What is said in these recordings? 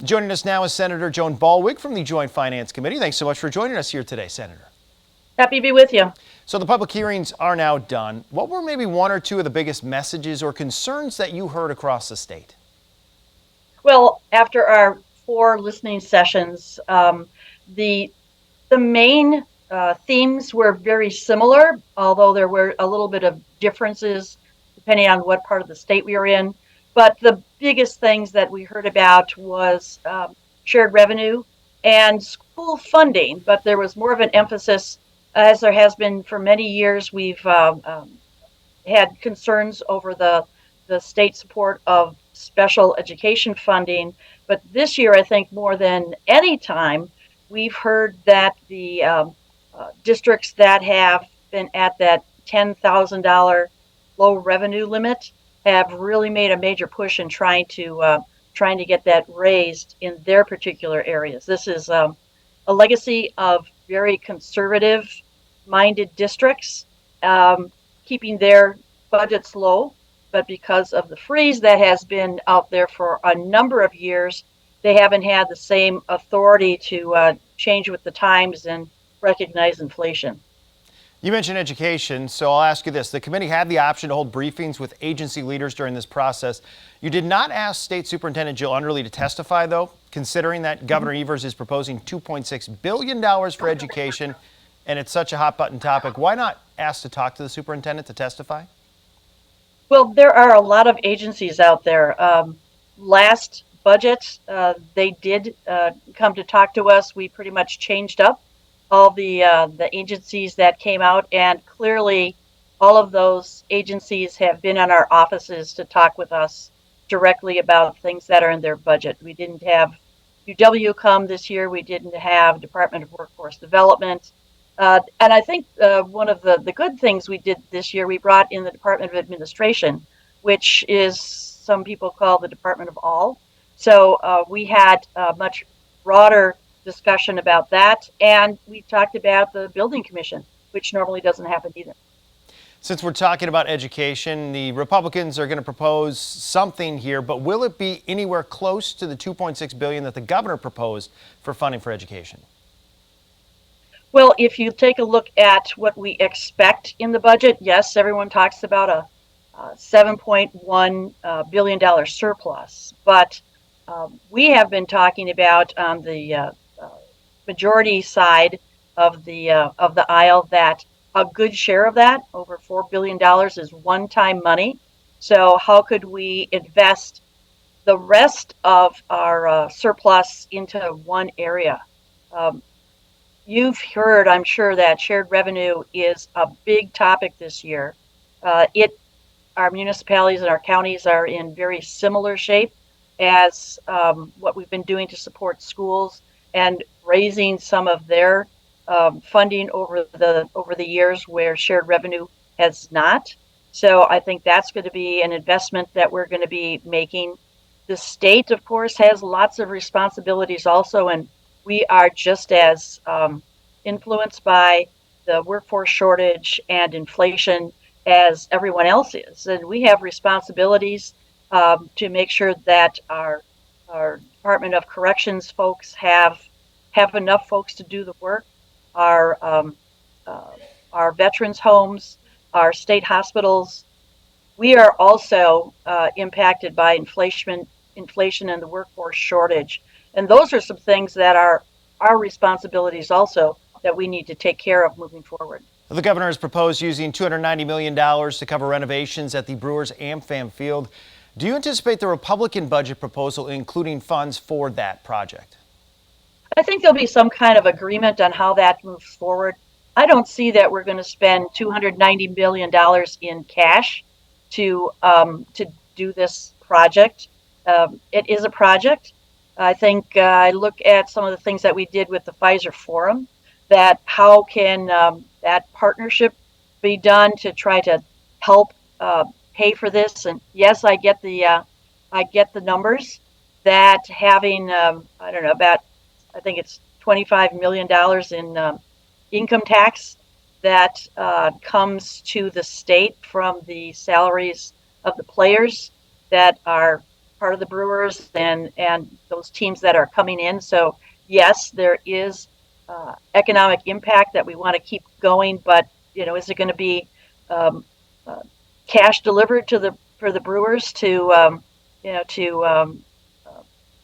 Joining us now is Senator Joan Ballweg from the Joint Finance Committee. Thanks so much for joining us here today, Senator. Happy to be with you. So the public hearings are now done. What were maybe one or two of the biggest messages or concerns that you heard across the state? Well, after our 4 listening sessions, the main themes were very similar, although there were a little bit of differences depending on what part of the state we were in. But the biggest things that we heard about was shared revenue and school funding, but there was more of an emphasis, as there has been for many years. We've had concerns over the state support of special education funding, but this year, I think more than any time, we've heard that the districts that have been at that $10,000 low revenue limit have really made a major push in trying to get that raised in their particular areas. This is a legacy of very conservative-minded districts keeping their budgets low, but because of the freeze that has been out there for a number of years, they haven't had the same authority to change with the times and recognize inflation. You mentioned education, so I'll ask you this. The committee had the option to hold briefings with agency leaders during this process. You did not ask State Superintendent Jill Underly to testify, though, considering that Governor Evers is proposing $2.6 billion for education, and it's such a hot-button topic. Why not ask to talk to the superintendent to testify? Well, there are a lot of agencies out there. Last budget, they did come to talk to us. We pretty much changed up all the agencies that came out, and clearly all of those agencies have been in our offices to talk with us directly about things that are in their budget. We didn't have UW come this year. We didn't have Department of Workforce Development. And I think one of the good things we did this year, we brought in the Department of Administration, which is some people call the Department of All. So we had a much broader discussion about that, and we talked about the Building Commission, which normally doesn't happen either. Since we're talking about education, the Republicans are going to propose something here, but will it be anywhere close to the $2.6 billion that the governor proposed for funding for education? Well, if you take a look at what we expect in the budget, yes, everyone talks about a $7.1 billion surplus, but we have been talking about on the majority side of the aisle that a good share of that, over $4 billion, is one-time money. So how could we invest the rest of our surplus into one area? You've heard, I'm sure, that shared revenue is a big topic this year. Our municipalities and our counties are in very similar shape as what we've been doing to support schools and raising some of their funding over the years where shared revenue has not. So I think that's going to be an investment that we're going to be making. The state, of course, has lots of responsibilities also, and we are just as influenced by the workforce shortage and inflation as everyone else is. And we have responsibilities to make sure that our Department of Corrections folks have enough folks to do the work. Our veterans homes, our state hospitals. We are also impacted by inflation and the workforce shortage. And those are some things that are our responsibilities also that we need to take care of moving forward. The governor has proposed using $290 million to cover renovations at the Brewers AmFam Field. Do you anticipate the Republican budget proposal including funds for that project? I think there'll be some kind of agreement on how that moves forward. I don't see that we're going to spend $290 million in cash to do this project. It is a project. I think I look at some of the things that we did with the Pfizer Forum, that how can that partnership be done to try to help pay for this. And yes, I get the numbers that having I don't know, about I think it's $25 million in income tax that comes to the state from the salaries of the players that are part of the Brewers and those teams that are coming in. So yes, there is economic impact that we want to keep going, but is it going to be um, uh, cash delivered to the for the Brewers to to uh,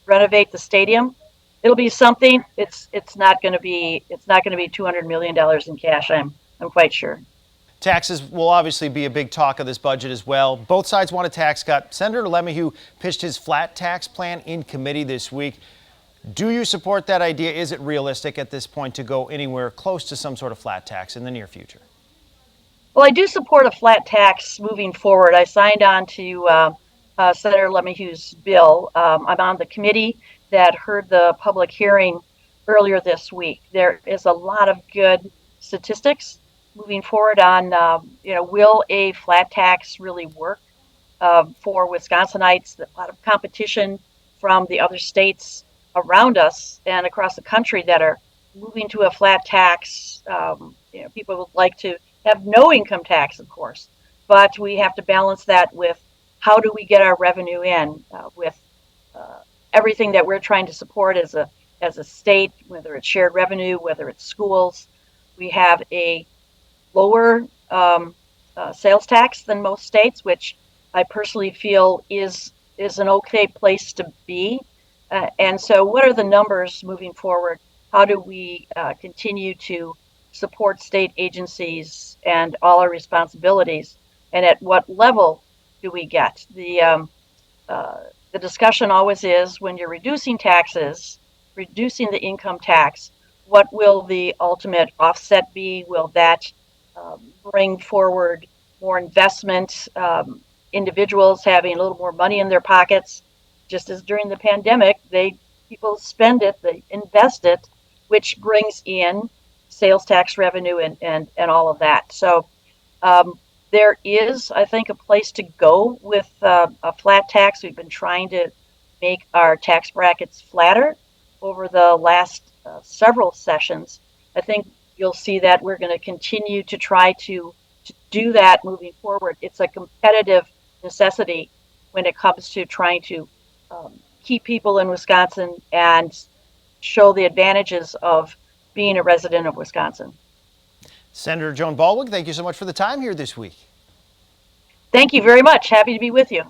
renovate the stadium? It'll be something. It's not going to be $200 million in cash. I'm quite sure. Taxes will obviously be a big talk of this budget as well. Both sides want a tax cut. Senator LeMahieu pitched his flat tax plan in committee this week. Do you support that idea? Is it realistic at this point to go anywhere close to some sort of flat tax in the near future? Well, I do support a flat tax moving forward. I signed on to Senator LeMahieu's bill. I'm on the committee that heard the public hearing earlier this week. There is a lot of good statistics moving forward on, will a flat tax really work for Wisconsinites? A lot of competition from the other states around us and across the country that are moving to a flat tax. People would like to have no income tax, of course, but we have to balance that with how do we get our revenue in with uh, everything that we're trying to support as a state, whether it's shared revenue, whether it's schools. We have a lower sales tax than most states, which I personally feel is an okay place to be. And so, what are the numbers moving forward? How do we continue to support state agencies and all our responsibilities? And at what level do we get? The discussion always is when you're reducing taxes, reducing the income tax, what will the ultimate offset be? Will that bring forward more investment, individuals having a little more money in their pockets? Just as during the pandemic, people spend it, they invest it, which brings in sales tax revenue and all of that. So um, there is, I think, a place to go with a flat tax. We've been trying to make our tax brackets flatter over the last several sessions. I think you'll see that we're going to continue to try to do that moving forward. It's a competitive necessity when it comes to trying to keep people in Wisconsin and show the advantages of being a resident of Wisconsin. Senator Joan Ballweg, thank you so much for the time here this week. Thank you very much. Happy to be with you.